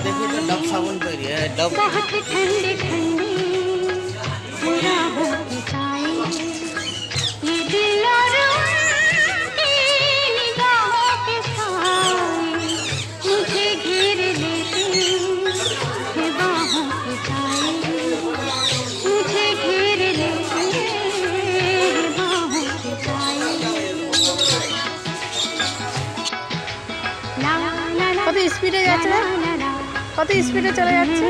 देखिए तो डब साबुन पे रही है डब बहुत ठंडे ठंडे पूरा होके जाए ये दिल और उनकी निगाहों के साए मुझे घेर लेते हैं बाहों के साए मुझे घेर लेते हैं बाहों के साए কত স্পিডে যাচ্ছে, কত স্পিডে চলে যাচ্ছে।